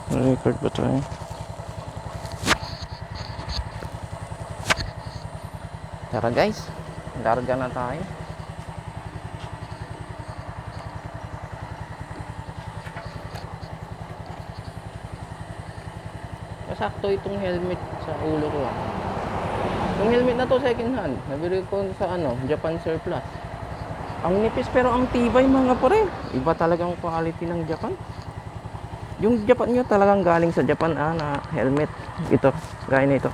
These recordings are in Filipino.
Record ba tayo? Tara guys, larga na tayo. Masakto itong helmet sa ulo ko. Yung helmet na to second hand, nabili ko sa Japan Surplus. Ang nipis pero ang tibay mga pare. Iba talagang quality ng Japan. Yung Japan nyo talagang galing sa Japan na helmet. Ito, gaya na ito.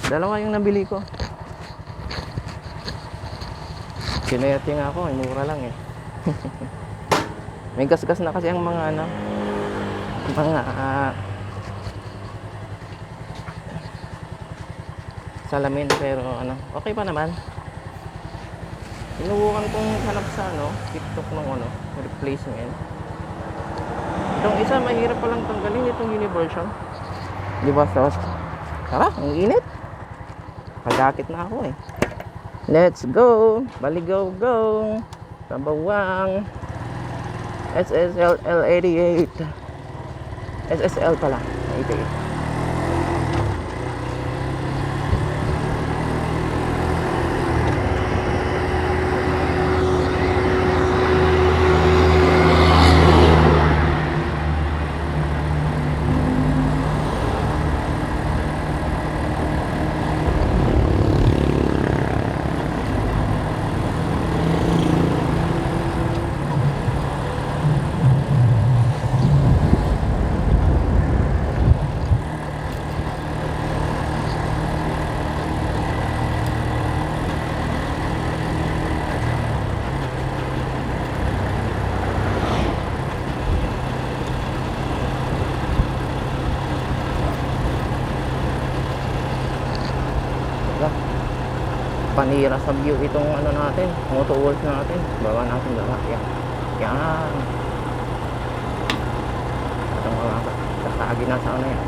Dalawa yung nabili ko. Kinerte nga ako, mura lang eh. May gas-gas na kasi ang mga salamin, pero okay pa naman. Sinubukan kong hanap sa TikTok ng replacement. Itong isa mahirap palang tanggalin, itong universion. Di ba? Tara, ang init. Pagdakit na ako eh. Let's go! Bali go go! Kabawang SSL L88. SSL pala, 88. Panira sa view itong natin, motor world natin. Baba natin lahat yan. Yan. Itong mga kasagi na sa yan.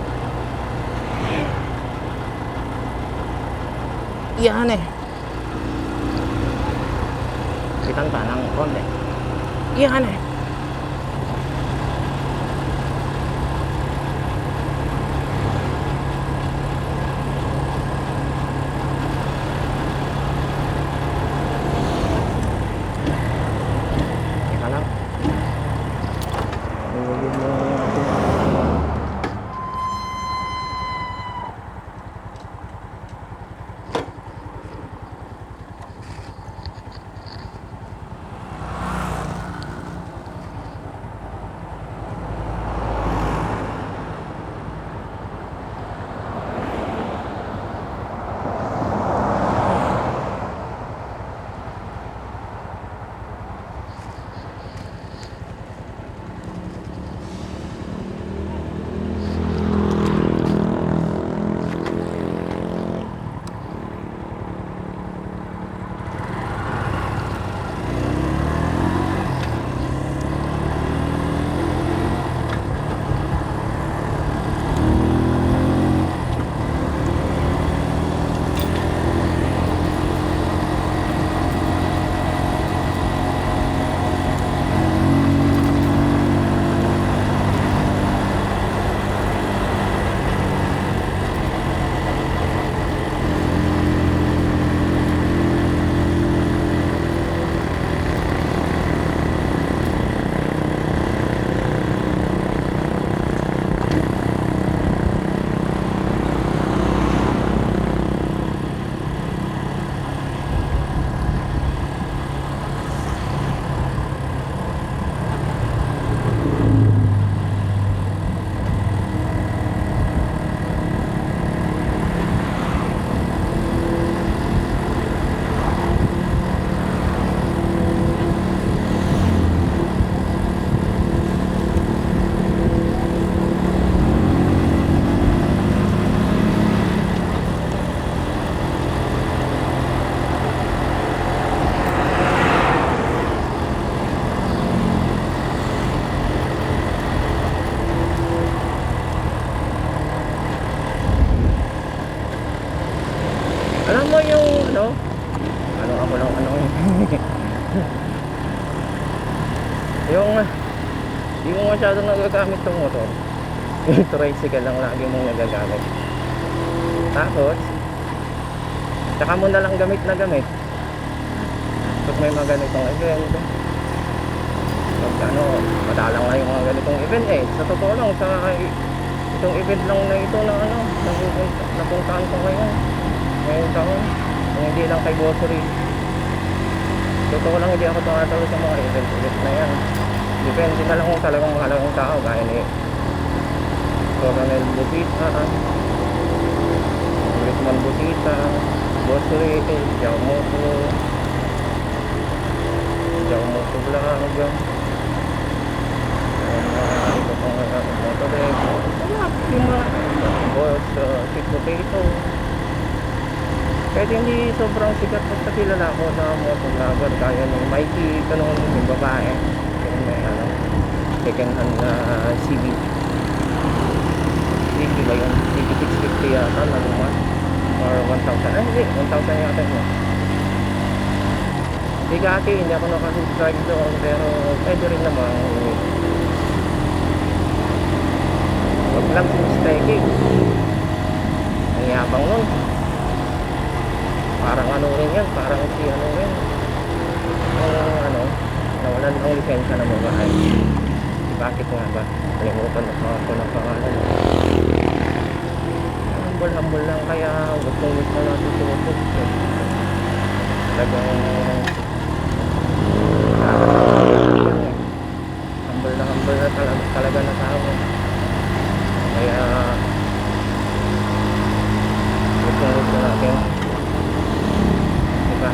Yan eh. Kitan pa ng konti. Yan eh. Alam mo yung yung di mo masyadong nagagamit ng motor. Yung tricycle lang lagi mong nagagamit. Tapos tsaka mo na lang gamit na gamit pag may mga ganitong event. Pag ano, madalang nga yung mga ganitong event eh. Sa totoo lang, sa itong event lang na ito na ano, napuntahan ko ngayong taon. Kung hindi lang kay grocery. Totoo lang, hindi ako tumatalo sa mga event na yan. Depende na lang kung talagang mahalagang tao. Gaya ni Coronel Butita, Congressman Butita, grocery, Yaumoto Vlog, iba pang motorek, yung mga boss, sweet potato. Kahit hindi sobrang sikat, basta kilala ko sa motovlogger, kaya ni Mikey, kanong yung babae, yung may ano, second hand na CB ba yun? CB 650 yata na naman, or 1,000, hindi, 1,000 yata yun. Hindi kati, hindi ako nakasubscribe doon, pero pwede rin naman. Huwag lang sinistake, ang yabang nun. Parang ano rin yan, parang si ano rin, ano, nawalan ng lisensya ng babae. Bakit nga ba? Kalimutan na ako ng pangalan. Humble lang, kaya gusto na natin sumutok. Talagang humble na talaga na tao. Kaya gusto natin, diba?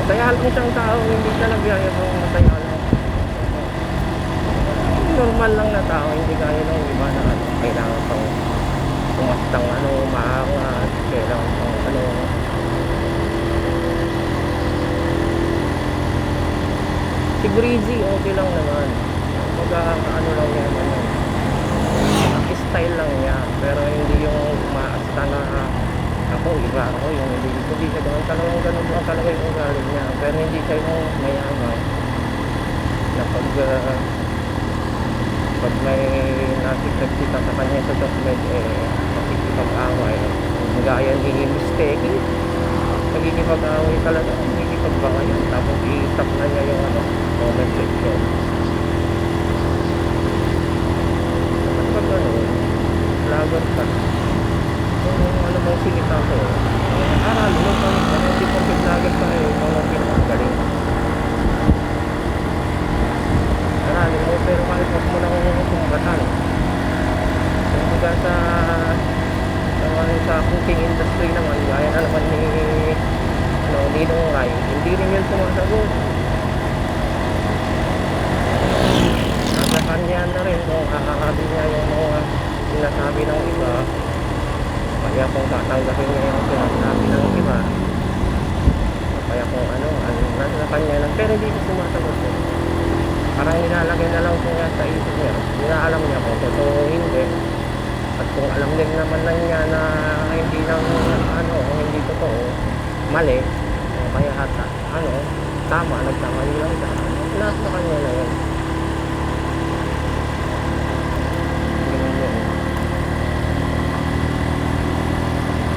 Masaya lang siyang tao, hindi siya nagyayabang, masaya lang. Normal lang na tao, hindi kaya ng iba na ano, kailangan pang tumastang ano, maangat, kailangan pang ano. Si Breezy, okay lang naman. Ano lang yan, ano, style lang niya, pero hindi yung maasta na ako, iba ako, yung hindi siya ganun talagang ganun lang talaga yung ugali niya, pero hindi siya yung mayaman na pag may nakikita sa kanya sa document, makikipag-away, gaya ni mistake, magkikipag-away talaga, magkikipag-bangayan, tapos i-stop na niya yung ano, comment section. Pag ano, vlogger ka, kung ano bang sinita ko, aralo mo kami, hindi pag vlogger ka eh, kung ang pinakagaling. Aralo mo, pero kahit wag mo lang kumbatan. Kung baga sa cooking industry naman, gaya na naman ni Ninong Rai, hindi rin yun sumasagot. Nasa kanya na rin kung kakakabi niya yung mga sinasabi ng iba. Kaya kung tatanggapin niya yung sinasabi ng iba, kaya kung ano, nasa kanya lang, pero hindi siya sumasagot. Parang nilalagay na lang niya sa isip niya, inaalam niya kung totoo o hindi. At kung alam din naman na niya na hindi lang ano, hindi totoo, mali, kaya hata, ano, tama, nagkamali lang siya, lahat na kanya na yun.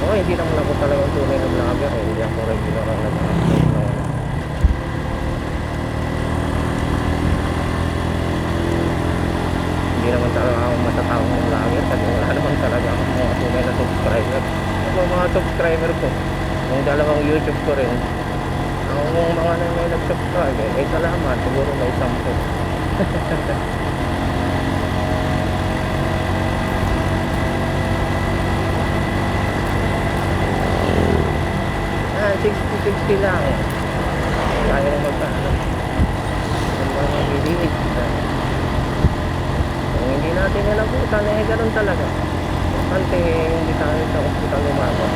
Oo, hindi naman ako talagang tunay na vlogger eh. Hindi ako regular na nag-upload na ano. Hindi naman talaga ako matatawag ng vlogger kasi wala naman talaga ako mga tunay na subscriber. Ako mga subscriber ko, yung dalawang YouTube ko rin, ang mga may nag-subscribe eh, salamat, siguro may 10. 60 lang. Kaya nang magkano. Ang mga biliid. Kung hindi natin nilabutan, eh ganun talaga. Importante hindi tayo sa hospital umabot.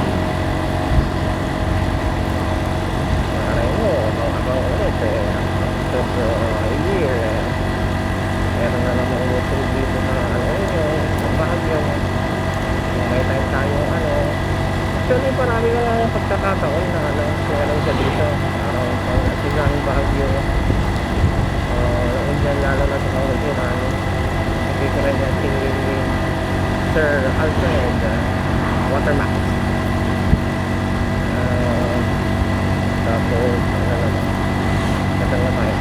Maray mo, abang ulit eh. After a year eh. Meron na namang ulit dito sa ano yun, sa Baguio. Kung may time tayong ano. Actually, marami nga pagkakataon na alam siya dito. Parang silang Baguio. dyan lalo na sa mga ultiran. Nakikita rin yan si Sir Alfred Watermax. Tapos ano na ba? Kasal na tayo.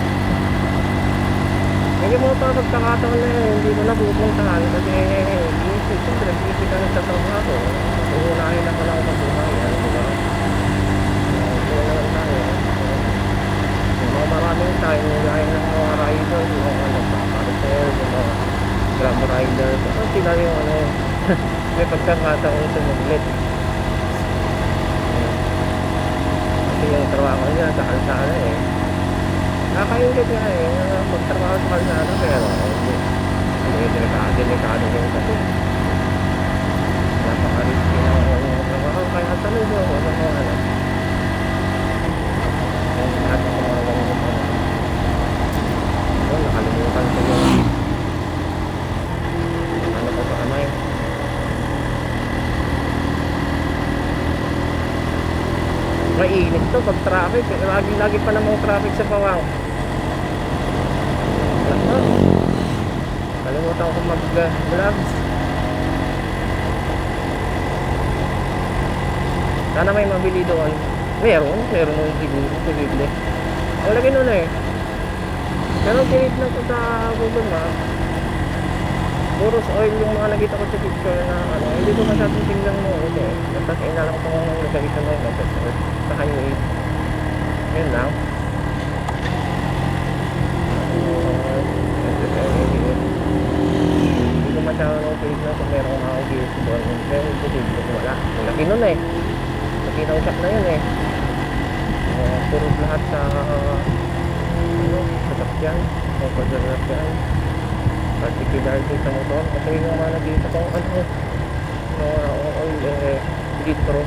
Hindi mo pa pagkakataon na yun, hindi ko na pupuntahan kasi siyempre busy ka na sa trabaho. Uunahin ako lang sa buhay, di ba? Hindi naman tayo. Yung mga maraming time, gaya ng mga rider, yung mga paparisel, yung mga grab rider, so sila yung may pagkakataon sumuglit. Kasi yung trabaho niya sa kalsada nakakaingit nga magtrabaho sa kalsada pero hindi delikado din kasi napaka-risky ng trabaho kaya talaga yung lahat ng mga ganyan nakalimutan ko yung ano pa anay mainit to pag traffic lagi pa namang traffic sa Pawang. Kalimutan ko mag-vlogs. Sana may mabili doon. Meron nung siguro posible. Ang laki nun pero tinignan ko sa Google Maps, puros oil yung mga nakita ko sa picture na hindi ko masyadong tingnan mo basta inalam ko kung nagkakita mo sa highway yun lang. Hindi ko masyadong tingnan kung meron mga obvious doon pero posible ko wala. Ang laki nun makinang shop na yun puros lahat sa sasakyan o sasakyan particularly sa motor kasi yung mga nakita kong oil litro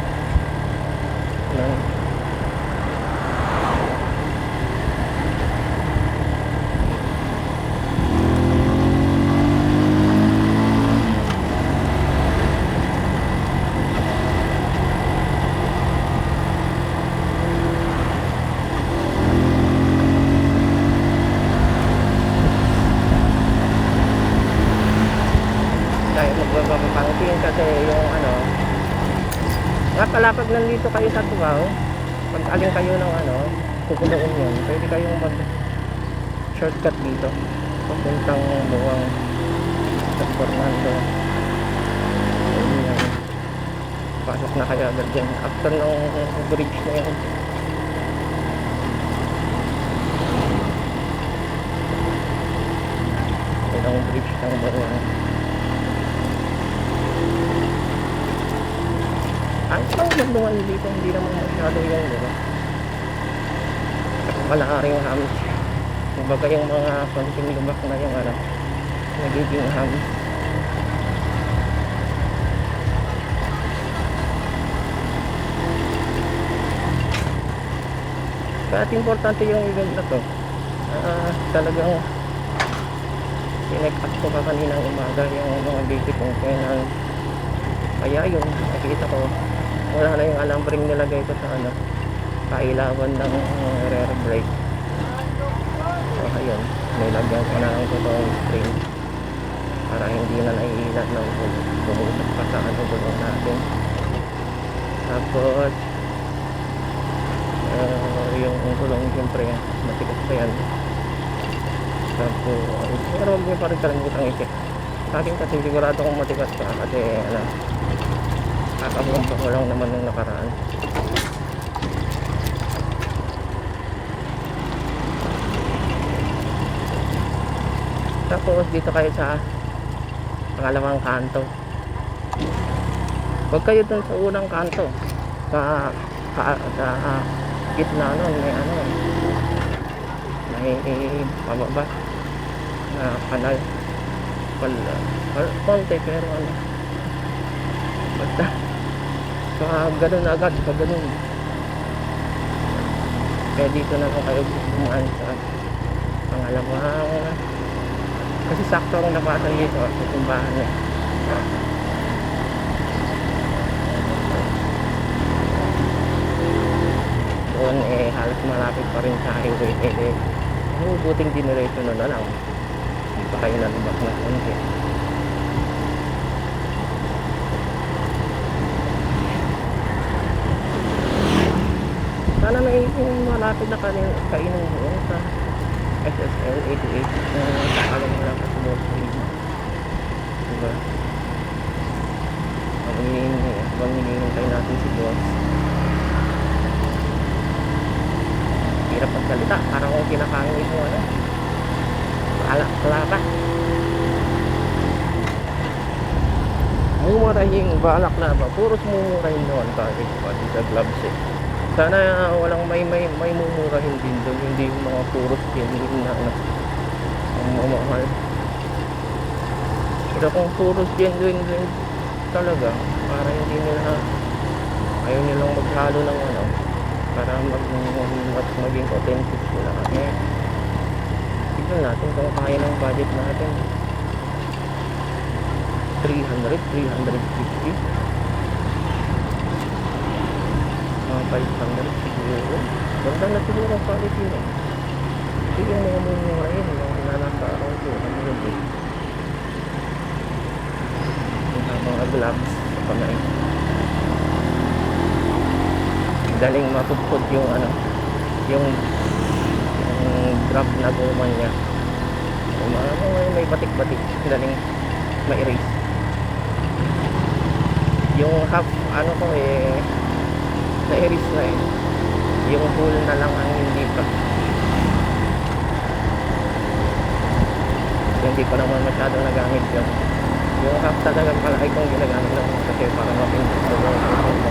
magbabangpangting kasi yung nga pala pag nandito kayo sa Tubao pag aling kayo ng pupunuin yun pwede kayong mag shortcut dito papuntang buwang San Fernando pasok na kayo agad dyan after ng bridge na yun yung bridge ng buwang ang pangganduan dito hindi naman masyado yung malaaring hams kumbaga yung mga konting lumak na yung nagiging hams kahit importante yung event na to talagang sinek-up ko pa kaninang umaga yung mga basic kung kailan kaya yun nakikita ko wala na yung alambreng nilagay ko sa kailawan ng rear brake so ayun nilagyan ko na lang ito itong spring para hindi na naiilat ng bumusok pa sa gulong natin tapos yung gulong siyempre matigas pa yan tapos pero huwag nyo pa rin kalimutang i-check sa akin kasi sigurado kong matigas pa kasi kakabumpa ko lang naman nung nakaraan tapos dito kayo sa pangalawang kanto huwag kayo dun sa unang kanto sa gitna nun may pababa na kanal konti pero basta ganun agad pag ganun kaya dito na lang kayo bumaan sa pangalawang kasi sakto ang napasan dito sa simbahan doon halos malapit pa rin sa highway buting dinereto na lang. Hindi pa kayo nalubak na konti. Sana may malapit na kainan doon sa SSL 88 na sakalan mo lang sa boss mo. Diba? Habang hinihintay natin si boss. Hirap magsalita, parang kung kinakangit mo ano. Balaklava. Mumurahin, balaklava. Puros mumurahin doon kahit pati sa gloves eh. Sana walang may mumurahin din doon, hindi yung mga puros genuine na ang mamahal. Pero kung puros genuine din talaga, para hindi nila ayaw nilang maghalo ng ano, para maging authentic sila. Eh, tignan natin kung kaya ng budget natin. 300, 350, 500 siguro. Ganda na siguro ang quality na. Hindi yung mga mumurahin, mga nasa around ko, ano yun eh. Yung mga gloves sa kamay. Daling matupod yung ano, yung grab na goma niya. May batik-batik, daling ma-erase. Yung half ano ko eh, na-erase na eh. Yung hole na lang ang hindi pa. Hindi pa naman masyado nagamit yun. Yung half talagang palaki kong ginagamit lang kasi para mapindot ko lang ang hole.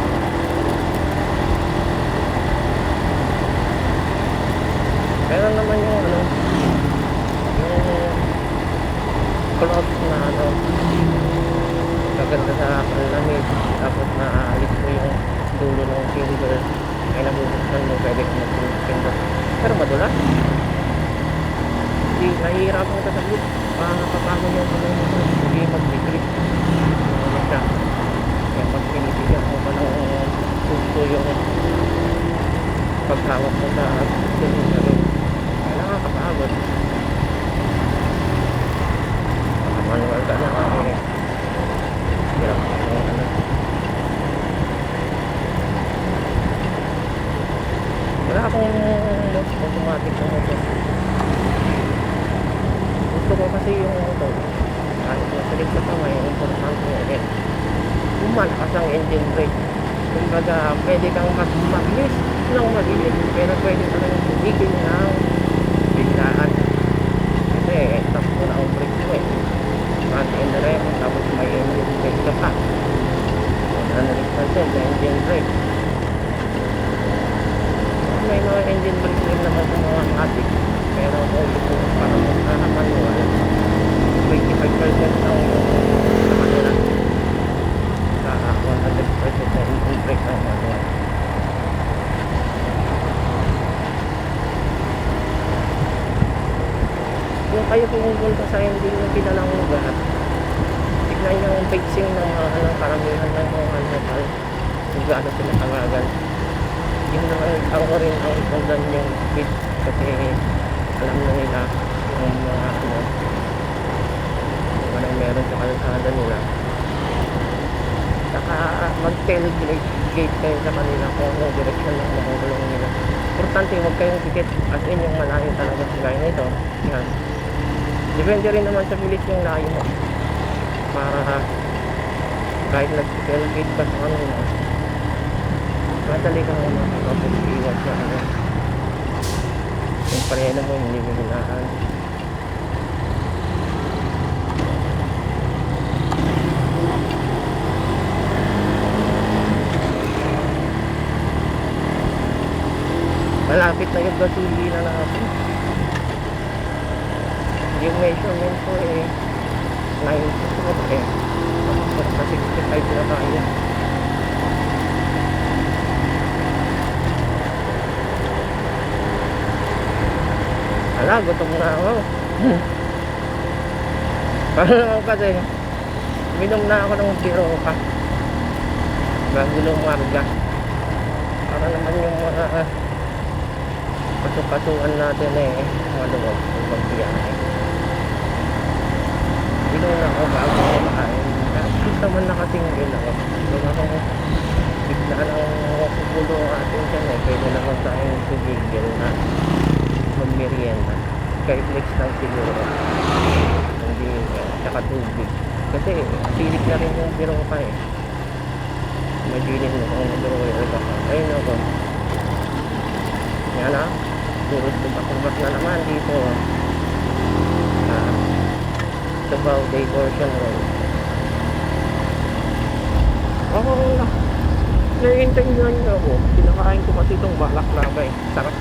Pero naman yung ano, yung cloth na ano, kaganda sa lamig, tapos naalis mo yung dulo ng finger, ay nabubuksan mo, pwede kang mag-pindot. Pero madulas. Hindi, nahihirapan ka sa group. Nakapagod yung kamay mo, hindi mag-decrease. Ano siya. Kaya pag pinitigan mo pa ng gusto yung paghawak mo sa cylinder, ay nakakapagod. Manual ka na kami. Hirap yung ano. Wala akong automatic na motor. Gusto ko kasi yung motor. Kahit masalit sa kamay, importante nga rin. Malakas ang engine brake. Kumbaga, pwede kang mag-miss ng maliit. Pero pwede ka lang tumigil ng biglaan. Kasi, stop mo na ang brake mo eh. Front end rem, tapos may engine brake ka pa. 100% na engine brake. May mga engine brake rin naman sa mga matic. Pero kung parang manual, 25% lang yung sa kanila. Sa 100% na engine brake ng manual. Kung kayo pumupunta sa hindi yung kilalang lugar, tignan yung fixing ng mga karamihan ng mga metal kung gaano sila kamagal. Yun naman ako rin ang ipundan yung speed kasi alam na nila yung mga ano kung anong meron sa kalsada nila. Saka mag-tailgate kayo sa kanila kung anong direction ng makugulong nila. Importante huwag kayong dikit as in yung malayo talaga gaya nito. Yan. Depende rin naman sa bilis yung layo mo para kahit nag-tailgate ka sa kanila, madali kang makakapag-iwas sa ano. Yung parehena mo hindi mo hinahan. Malapit na yung gasolina natin. Yung measurement ko eh 90 eh. Tapos sa 65 na tayo. Ala, gutom na ako. Parang naman kasi minom na ako ng biroka bago lumarga para naman yung mga Kasukasuan natin maluwag kung magbiyahe. Hindi na ako bago kumakain. Kahit naman nakatingin ako. Kung ako bigla ng kukulo ang ating tiyan pwede naman tayong tumigil na magmerienda. Kahit next lang siguro. Hindi, tsaka tubig. Kasi silik na rin yung biro ka Imaginin mo kung nag-royal ka pa. Ayun ako. Yan puro tubak na naman dito. Sabaw Day Portion Roll. Naiintay nga niyo ako. Kinakain ko kasi itong balaklava Sarap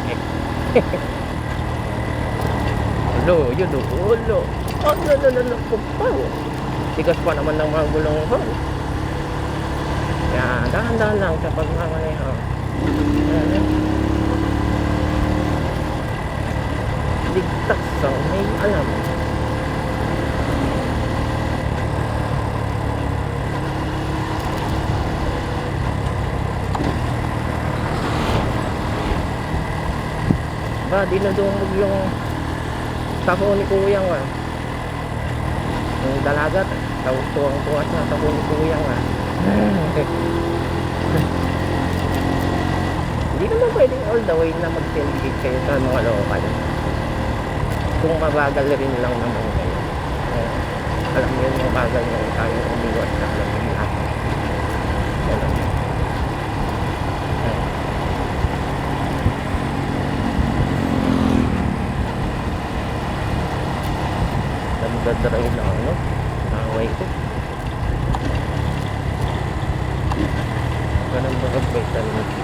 Ulo, yun ulo. Pupaw. Tigas pa naman ng mga gulong ko. Kaya dahan-dahan lang sa pagmamaneho. Ligtas ang may alam. Dinudungog yung sako ni Kuyang yung dalagat tuwang-tuwa sa sako ni Kuyang hindi naman pwedeng all the way na mag-tailgate kayo sa mga local kung mabagal rin lang naman kayo alam mo yung mabagal na tayong umiwas na alam mo natin nagdadry lang nakaway ko ganun ba vitamin C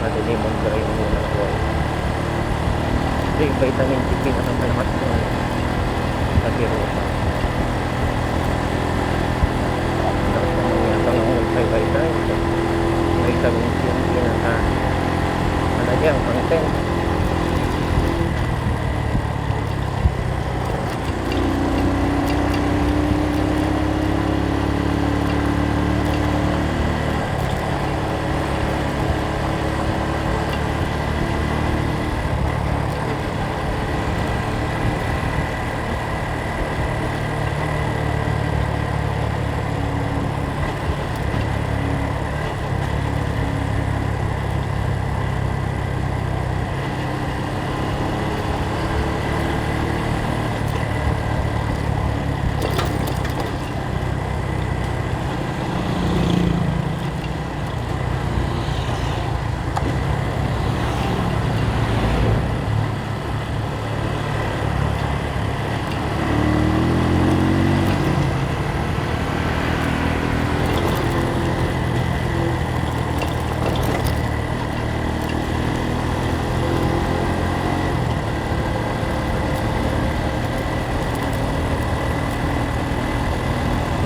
madali mag-dry muna ako yung vitamin C pinakamalakas mo sa biro pa yatang ang vitamin C yung pinaka dyan content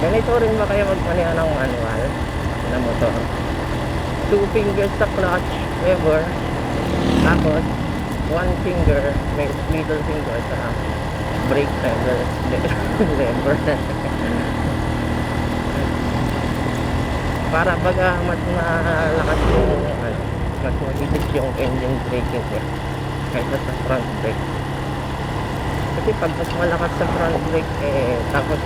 Ganito rin ba kaya magpanihan ng manual na motor? 2 fingers sa clutch lever, tapos 1 finger, may middle finger sa brake lever. Para baga mas malakas yung mas mabilis yung engine braking kaysa sa front brake. Kasi pag mas malakas sa front brake tapos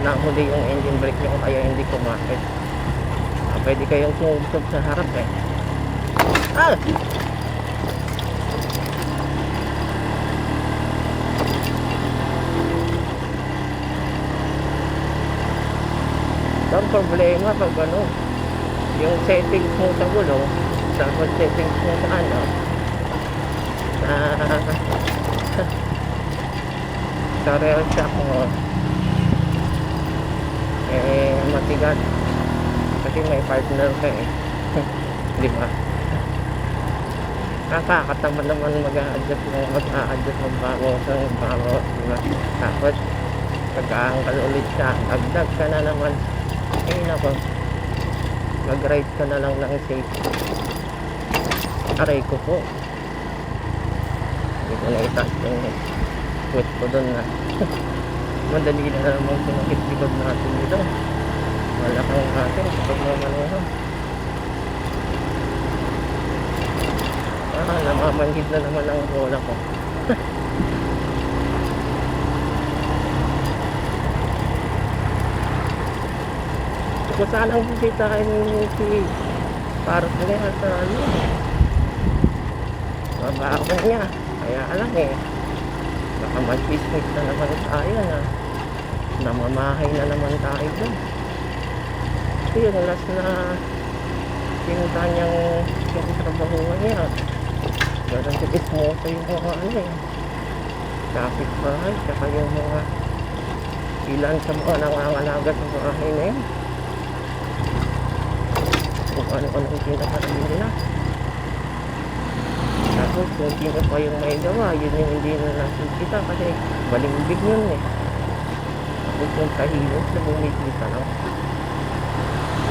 nahuli yung engine brake nyo kaya hindi kumakit. Pwede kayong sumubsob sa harap ang problema pag yung settings mo sa gulong tapos settings mo sa sa rear shock mo matigas kasi may partner ka di ba? Nakakatamad naman mag-a-adjust magbago di ba? Tapos pag-aangkal ulit siya agdag ka na naman nako mag-ride ka na lang ng safe. Aray ko po hindi ko na itaas yung foot ko doon madali na naman sumakit likod natin dito. Malakang natin sa pagmamaneho. Namamanhid na naman ang bola ko. Gusto ko sanang bisitahin si Park niya sa ano. Mabaho niya. Kaya alam eh. Baka mag-business na naman tayo na namamahay na naman tayo doon. Ito yung last na pinunta niyang yung trabahuan niya. Ganun yung ismoto yung mga ano eh. Traffic bahay, saka yung mga ilan sa mga nangangalaga sa bahay na yun. Kung ano-anong pinakaramin nila. Tapos kung sino pa yung may gawa, yun yung hindi na nakikita kasi balimbig yun eh. Tapos yung tahilog na bumikita lang.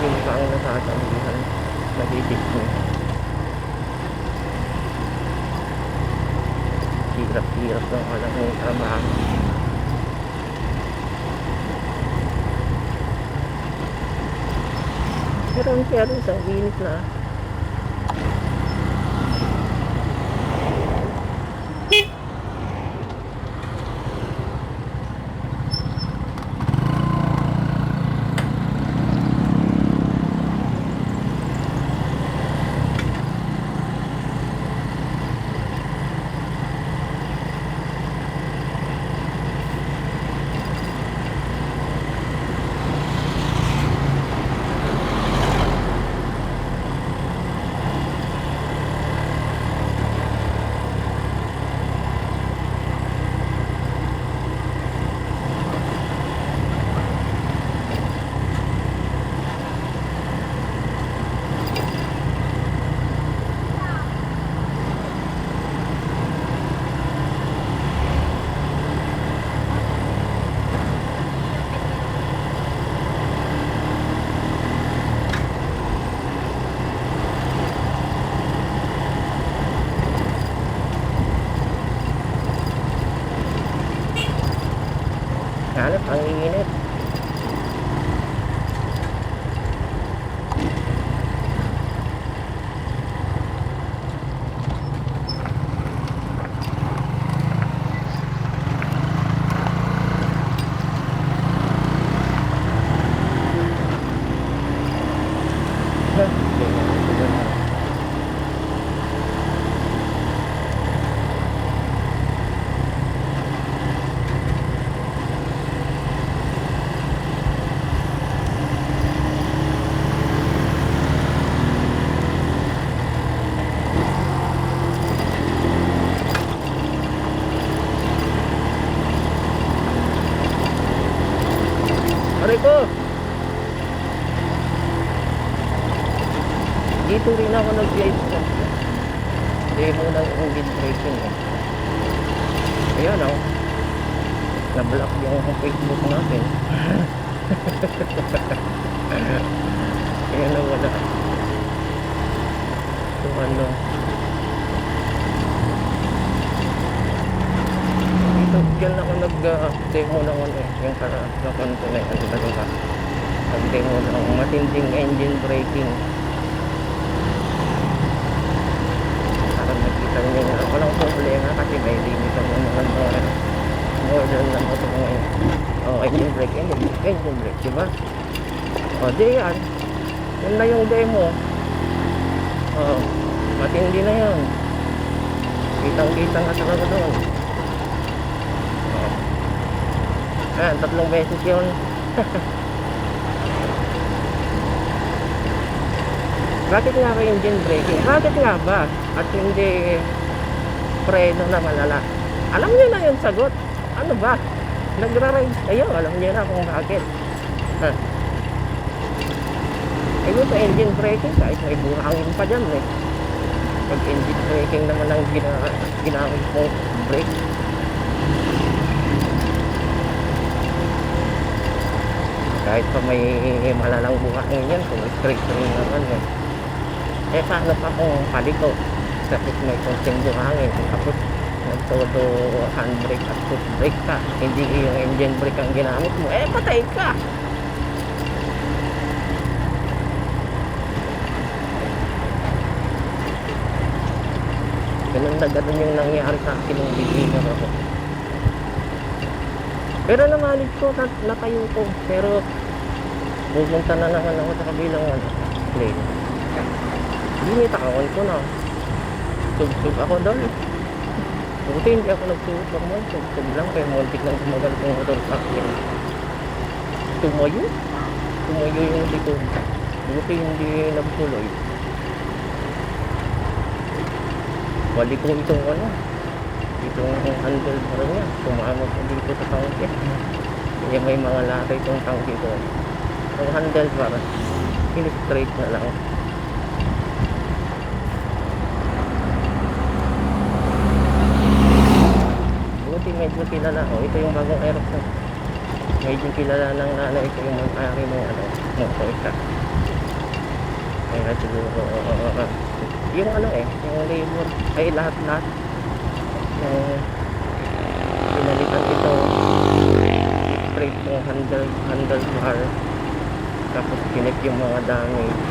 Yun pa ang nasasambihan. Nagigit mo. Hirap-hirap lang alam yung trabaho. Pero isang init na. Hanap ang init. Aray ko! Dito rin ako nag-live na. Demo ng engine braking eh. Ayan o. Na-block yung Facebook natin. Ayan na wala. So ano. Dito dyan ako nag-demo ng ano eh. Yung kanto na yun. Nag-demo ng matinding engine braking. Nakita niyo na walang problema kasi may limit ang mga model na motor ngayon. Engine brake, diba? Di yan. Yun na yung demo. Matindi na yun. Kitang-kita nga talaga doon. Ayan, 3 beses yun. Bakit nga ka engine braking? Bakit nga ba? At hindi preno na malala? Alam niyo na yung sagot. Ano ba? Nagra-ride kayo. Alam niyo na kung bakit. Ito sa engine braking kahit may buhangin pa dyan eh. Pag engine braking naman ang ginamit mong brake. Kahit pa may malalang buhangin yan, kung straight rin naman eh. Eh paano pa kung paliko? Tapos may konting buhangin. Tapos nagtodo handbrake at foot brake ka. Hindi yung engine brake ang ginamit mo. Eh patay ka! Ganun na ganun yung nangyari sa akin ng beginner ako. Pero na-manage ko, natayo ko. Pero pupunta na naman ako sa kabilang plane. Binitawan ko na. Sub ako doon. Buti hindi ako nagsuot mo. Sub lang kaya muntik lang tumagal ng motor sa akin. Tumayo yung likod. Buti hindi nagtuloy. Balik ko itong handlebar niya. Tumama ko dito sa tangke. Kaya may mga laki itong tangke ko. Yung handlebar, in-straight na lang. Buti medyo kilala. Ito yung bagong Aerox. Medyo kilala ng nanay ko yung may-ari ng motor isa. Kaya siguro yung yung labor ay lahat yung pinalitan ito straight yung handlebar, tapos kinik yung mga damage,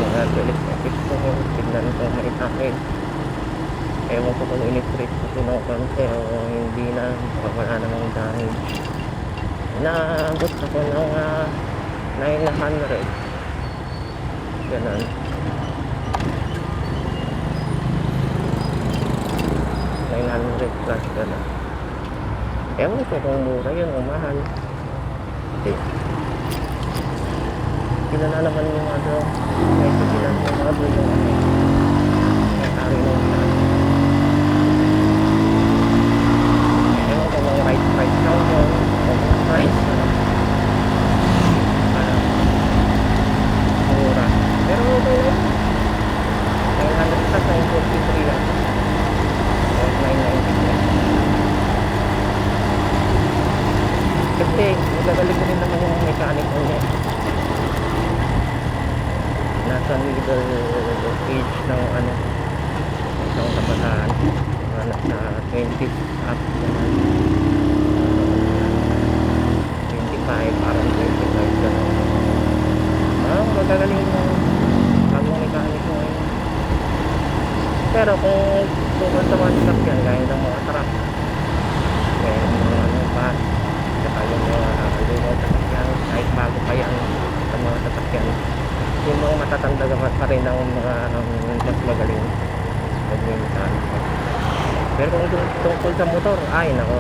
mga telescopic ko, tignan ko may damage. Ewan ko kung in-straight ko ito ng konti o hindi na, wala namang damage. Naabot ako ng 900 ganun. 900 plus ganun. Ewan ko kung mura yun o mahal. Hindi. Kilala naman yung medyo kilala yung yung may-ari ng ewan ko kung right price lang yun o price mura. Pero okay na yun. 900 plus 943 lang. 990. Kasi magagaling ko rin naman yung mechanic niya. Nasa middle age ng isang kabataan. Nasa 20 up naman. 25, parang 25 gano'n. Magagaling yung bagong mechanic mo ngayon. Pero kung tungkol sa mga sasakyan, gaya ng mga truck, gaya ng mga bus, saka yung mga lumang sasakyan, kahit bago pa yan sa mga sasakyan, yung mga matatanda pa rin ang mga mas magaling pag may mechanic. Pero kung tungkol sa motor, ay nako,